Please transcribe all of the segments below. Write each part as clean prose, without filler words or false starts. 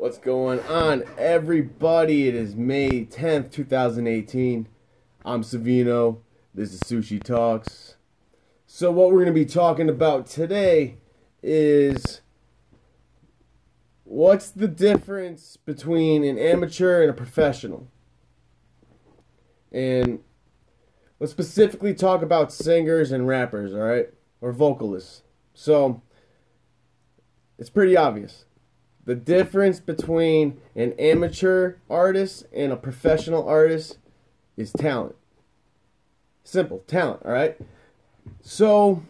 What's going on, everybody? It is May 10th, 2018. I'm Savino. This is Sushi Talks. So what we're going to be talking about today is what's the difference between an amateur and a professional? And let's specifically talk about singers and rappers, all right? Or vocalists. So it's pretty obvious. The difference between an amateur artist and a professional artist is talent. Simple, talent, all right? So,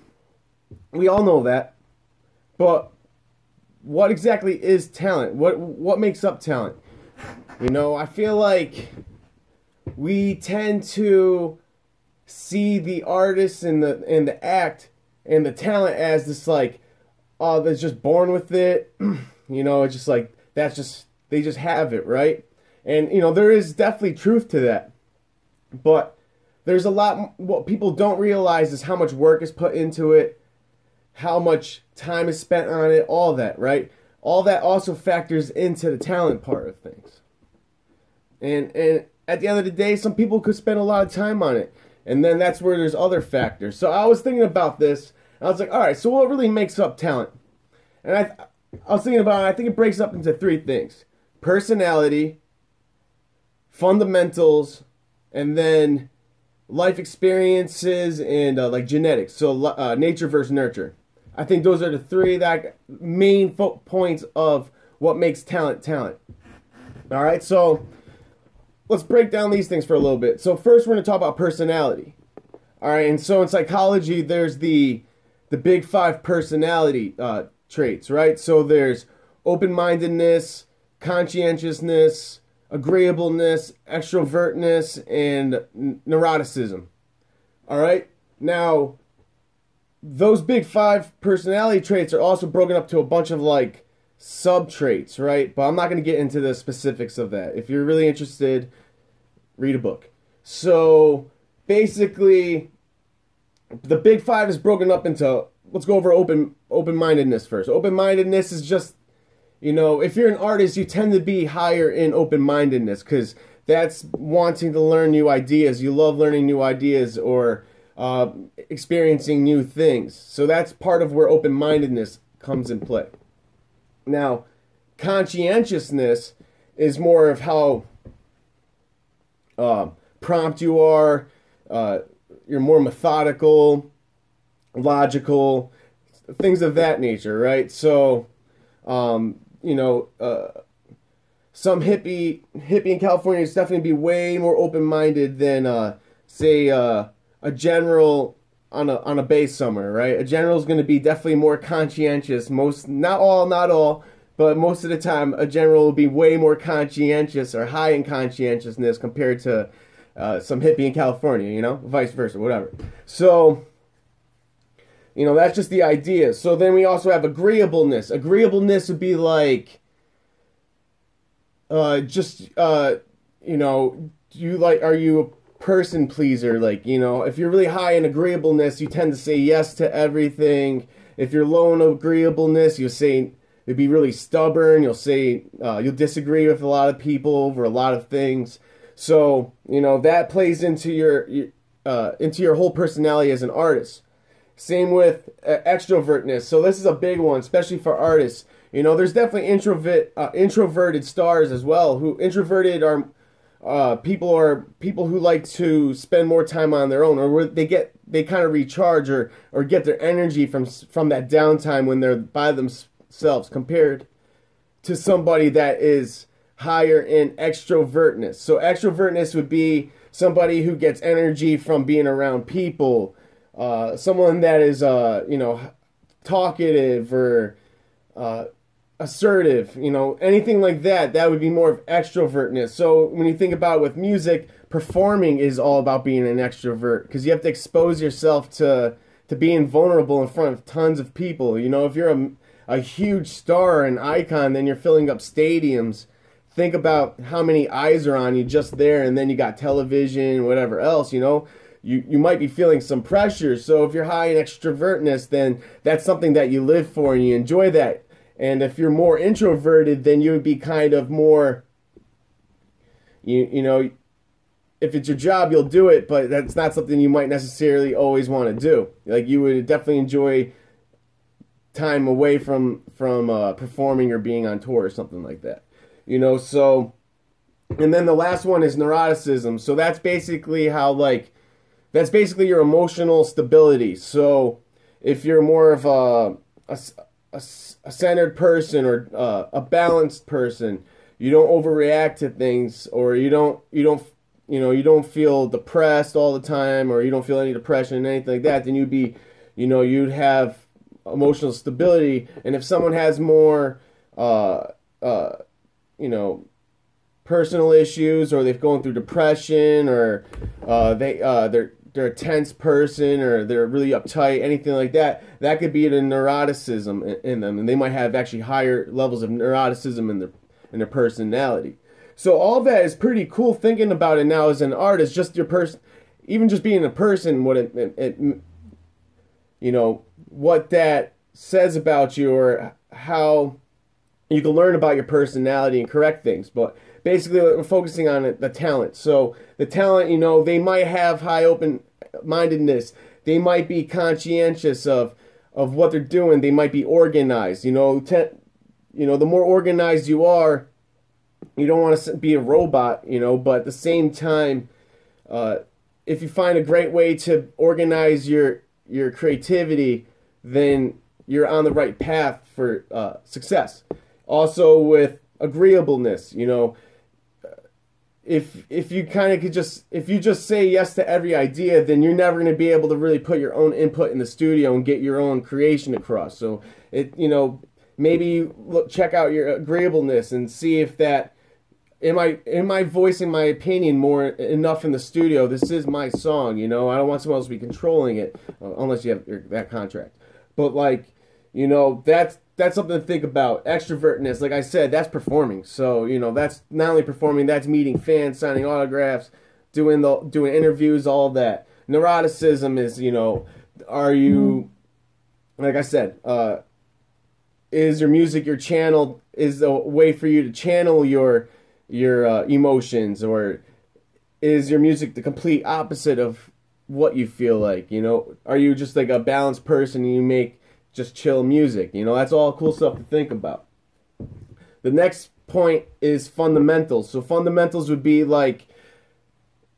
we all know that, but what exactly is talent? What makes up talent? You know, I feel like we tend to see the artist and the act and the talent as this like, oh, they're just born with it. You know, it's just like, they just have it, right? And, you know, there is definitely truth to that. But there's a lot, what people don't realize is how much work is put into it, how much time is spent on it, all that, right? All that also factors into the talent part of things. And at the end of the day, some people could spend a lot of time on it. And then that's where there's other factors. So I was thinking about this, and I was like, all right, so what really makes up talent? And I was thinking about it, I think it breaks up into three things. Personality, fundamentals, and then life experiences and like genetics. So nature versus nurture. I think those are the three main points of what makes talent talent. All right, so let's break down these things for a little bit. So first we're going to talk about personality. All right, and so in psychology there's the big five personality traits, right? So there's open-mindedness, conscientiousness, agreeableness, extrovertness, and neuroticism. All right? Now, those big five personality traits are also broken up to a bunch of like sub-traits, right? But I'm not going to get into the specifics of that. If you're really interested, read a book. So, basically, the big five is broken up into, let's go over open-mindedness first. Open-mindedness is just, you know, if you're an artist, you tend to be higher in open-mindedness because that's wanting to learn new ideas. You love learning new ideas or experiencing new things. So that's part of where open-mindedness comes in play. Now, conscientiousness is more of how prompt you are. You're more methodical, logical, things of that nature, right? So, you know, some hippie in California is definitely be way more open-minded than, say, a general on a base somewhere, right? A general is going to be definitely more conscientious. Not all, but most of the time, a general will be way more conscientious or high in conscientiousness compared to some hippie in California, you know, vice versa, whatever. So, you know, that's just the idea. So then we also have agreeableness. Agreeableness would be like, you know, are you a person pleaser? Like, you know, if you're really high in agreeableness, you tend to say yes to everything. If you're low in agreeableness, you'll be really stubborn. You'll say, you'll disagree with a lot of people over a lot of things. So, you know, that plays into your whole personality as an artist. Same with extrovertness. So this is a big one, especially for artists. You know, there's definitely introverted stars as well. Introverted are people who like to spend more time on their own, or where they kind of recharge or get their energy from that downtime when they're by themselves, compared to somebody that is higher in extrovertness. So extrovertness would be somebody who gets energy from being around people. Someone that is, you know, talkative or assertive, you know, anything like that, that would be more of extrovertness. So when you think about it with music, performing is all about being an extrovert because you have to expose yourself to being vulnerable in front of tons of people. You know, if you're a huge star, an icon, then you're filling up stadiums. Think about how many eyes are on you just there, and then you got television, whatever else, you know. You might be feeling some pressure. So if you're high in extrovertness, then that's something that you live for and you enjoy that. And if you're more introverted, then you would be kind of more, you know, if it's your job, you'll do it, but that's not something you might necessarily always want to do. Like, you would definitely enjoy time away from performing or being on tour or something like that. You know, so, and then the last one is neuroticism. So that's basically how, like, that's basically your emotional stability. So if you're more of a centered person or a balanced person, you don't overreact to things, or you don't feel depressed all the time, or you don't feel any depression, anything like that, then you'd be, you'd have emotional stability. And if someone has more, personal issues, or they've gone through depression, or they're a tense person, or they're really uptight, anything like that, that could be the neuroticism in them, and they might have actually higher levels of neuroticism in their personality. So all that is pretty cool thinking about it now as an artist, just your person, even just being a person, what what that says about you, or how you can learn about your personality and correct things. But basically we're focusing on the talent. So the talent, they might have high open-mindedness. They might be conscientious of what they're doing. They might be organized. The more organized you are, you don't want to be a robot, but at the same time, if you find a great way to organize your creativity, then you're on the right path for success. Also with agreeableness, if you kind of if you just say yes to every idea, then you're never going to be able to really put your own input in the studio and get your own creation across. So maybe check out your agreeableness and see if that, am I voicing my opinion more enough in the studio? This is my song, I don't want someone else to be controlling it, unless you have that contract. But that's something to think about. Extrovertness, like I said, that's performing. So, that's not only performing, that's meeting fans, signing autographs, doing interviews, all of that. Neuroticism is, are you, like I said, is your music your channel, is a way for you to channel your emotions, or is your music the complete opposite of what you feel like? Are you just like a balanced person and you make just chill music? That's all cool stuff to think about. The next point is fundamentals. So fundamentals would be like,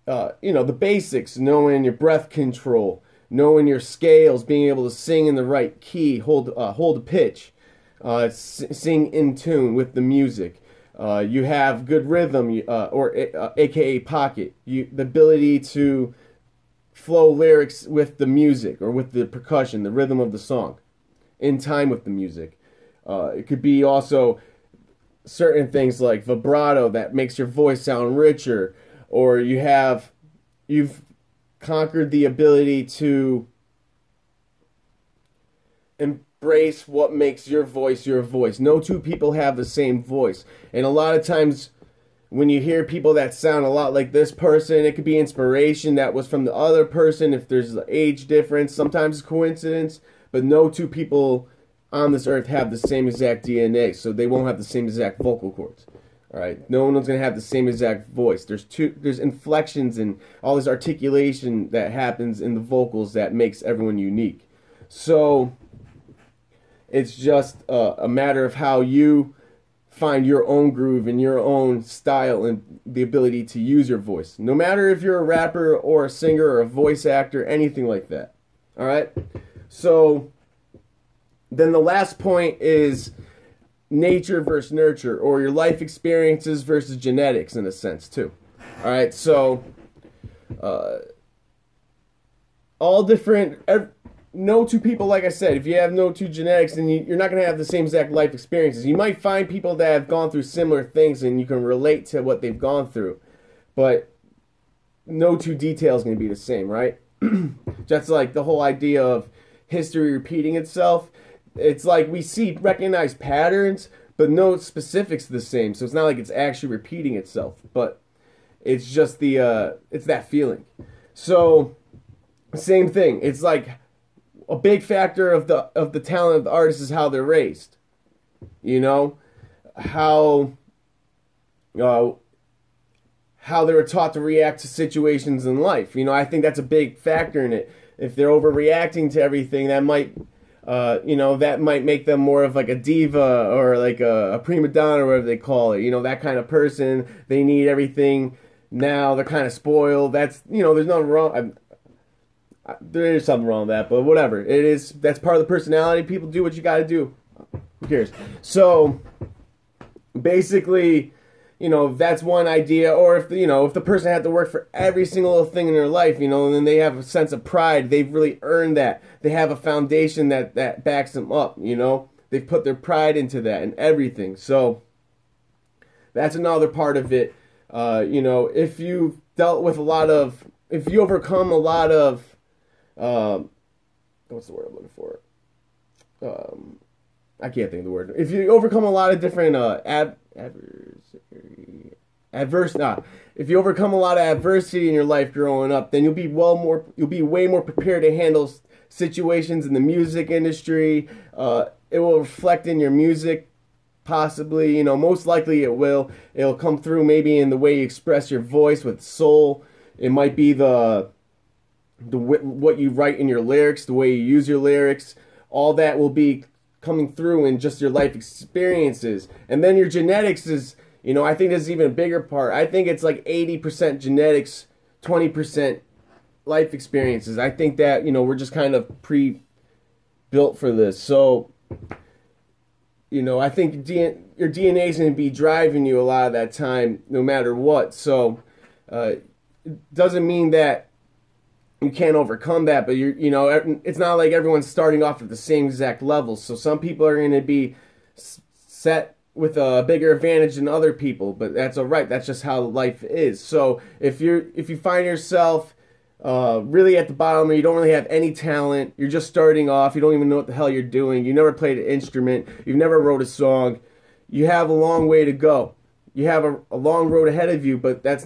the basics, knowing your breath control, knowing your scales, being able to sing in the right key, hold a pitch, sing in tune with the music. You have good rhythm, aka pocket. The ability to flow lyrics with the music, or with the percussion, the rhythm of the song, in time with the music. It could be also certain things like vibrato that makes your voice sound richer, or you've conquered the ability to embrace what makes your voice your voice. No two people have the same voice, and a lot of times when you hear people that sound a lot like this person, it could be inspiration that was from the other person. If there's an age difference, sometimes it's coincidence, but no two people on this earth have the same exact DNA, so they won't have the same exact vocal cords. All right, no one's gonna have the same exact voice. There's inflections and all this articulation that happens in the vocals that makes everyone unique. So it's just a matter of how you find your own groove and your own style and the ability to use your voice. No matter if you're a rapper or a singer or a voice actor, anything like that. All right? So then the last point is nature versus nurture, or your life experiences versus genetics, in a sense, too. All right? So all different... No two people, like I said, if you have no two genetics, then you're not going to have the same exact life experiences. You might find people that have gone through similar things and you can relate to what they've gone through, but no two details going to be the same, right? Just like the whole idea of history repeating itself. It's like we recognize patterns, but no specifics the same. So it's not like it's actually repeating itself, but it's just it's that feeling. So same thing. It's like a big factor of the talent of the artist is how they're raised. you know, how they were taught to react to situations in life. You know, I think that's a big factor in it. If they're overreacting to everything, that might, that might make them more of like a diva or like a prima donna, or whatever they call it. You know, that kind of person. They need everything now. They're kind of spoiled. That's, there's nothing wrong. There is something wrong with that, but whatever. It is. That's part of the personality. People do what you got to do. Who cares? So basically, that's one idea. Or if the person had to work for every single little thing in their life, and then they have a sense of pride. They've really earned that. They have a foundation that backs them up. They've put their pride into that and everything. So that's another part of it. If you've dealt with if you overcome a lot of, what's the word I'm looking for? I can't think of the word. If you overcome a lot of different if you overcome a lot of adversity in your life growing up, then you'll be way more prepared to handle situations in the music industry. It will reflect in your music, possibly. Most likely it will. It'll come through maybe in the way you express your voice with soul. It might be what you write in your lyrics, the way you use your lyrics. All that will be coming through in just your life experiences. And then your genetics is, I think this is even a bigger part. I think it's like 80% genetics, 20% life experiences. I think that, we're just kind of pre-built for this. So, I think your DNA is going to be driving you a lot of that time, no matter what. So, it doesn't mean that you can't overcome that, but it's not like everyone's starting off at the same exact level. So some people are going to be set with a bigger advantage than other people, but that's all right. That's just how life is. So if you find yourself really at the bottom, or you don't really have any talent, you're just starting off, you don't even know what the hell you're doing, you never played an instrument, you've never wrote a song, you have a long way to go. You have a long road ahead of you, but that's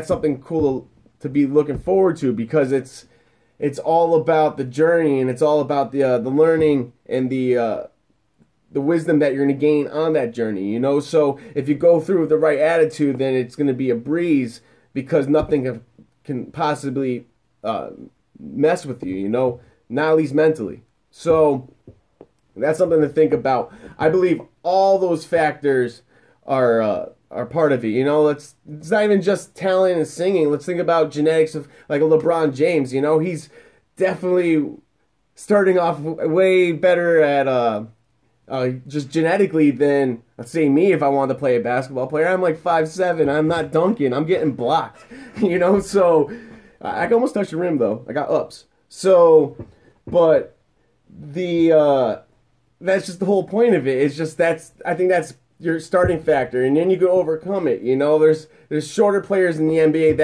something cool to be looking forward to, because it's all about the journey, and it's all about the learning and the wisdom that you're going to gain on that journey. So if you go through with the right attitude, then it's going to be a breeze, because nothing can possibly mess with you. Not at least mentally. So that's something to think about. I believe all those factors are part of it. It's not even just talent and singing. Let's think about genetics of like a LeBron James. He's definitely starting off way better at just genetically than, let's say, me. If I wanted to play a basketball player, I'm like 5'7". I'm not dunking. I'm getting blocked. So I can almost touch the rim though. I got ups. So, but that's just the whole point of it. It's just I think that's your starting factor, and then you can overcome it. There's shorter players in the NBA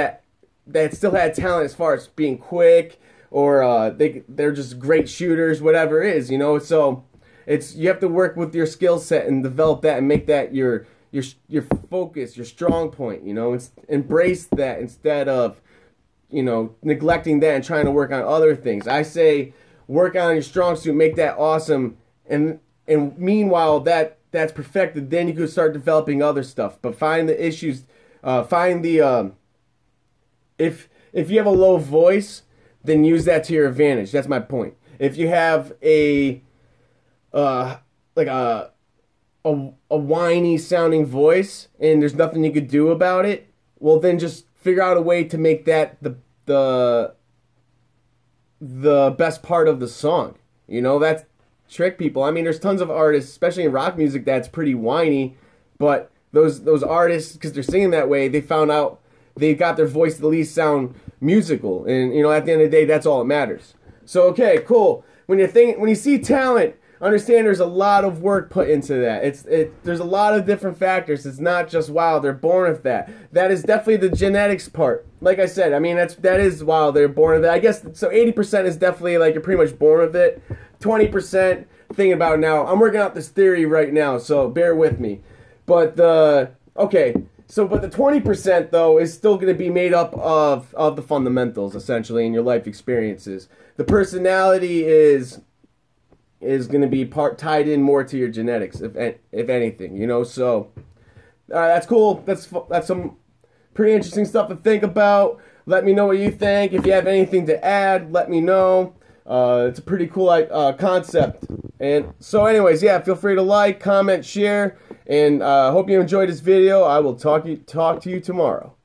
that still had talent as far as being quick, or they're just great shooters, whatever it is. So you have to work with your skill set and develop that and make that your focus, your strong point. Embrace that instead of neglecting that and trying to work on other things. I say work on your strong suit, make that awesome, and meanwhile that's perfected, then you can start developing other stuff. But find the issues, if you have a low voice, then use that to your advantage. That's my point. If you have a whiny sounding voice and there's nothing you could do about it, well then just figure out a way to make that the best part of the song. That's trick people. I mean, there's tons of artists, especially in rock music, that's pretty whiny, but those artists, because they're singing that way, they found out they got their voice to at least sound musical, and at the end of the day, that's all that matters. So okay, cool. When you see talent, understand there's a lot of work put into that. There's a lot of different factors. It's not just, wow, they're born with that. That is definitely the genetics part. Like I said, I mean, that is, wow, they're born with it. I guess, so 80% is definitely like you're pretty much born with it. 20%, thinking about it now. I'm working out this theory right now, so bear with me. But the 20% though is still going to be made up of the fundamentals, essentially, in your life experiences. The personality is is going to be tied in more to your genetics, if anything, you know. So that's cool. That's some pretty interesting stuff to think about. Let me know what you think. If you have anything to add, let me know. It's a pretty cool concept. And so anyways, yeah, feel free to like, comment, share, and hope you enjoyed this video. I will talk to you tomorrow.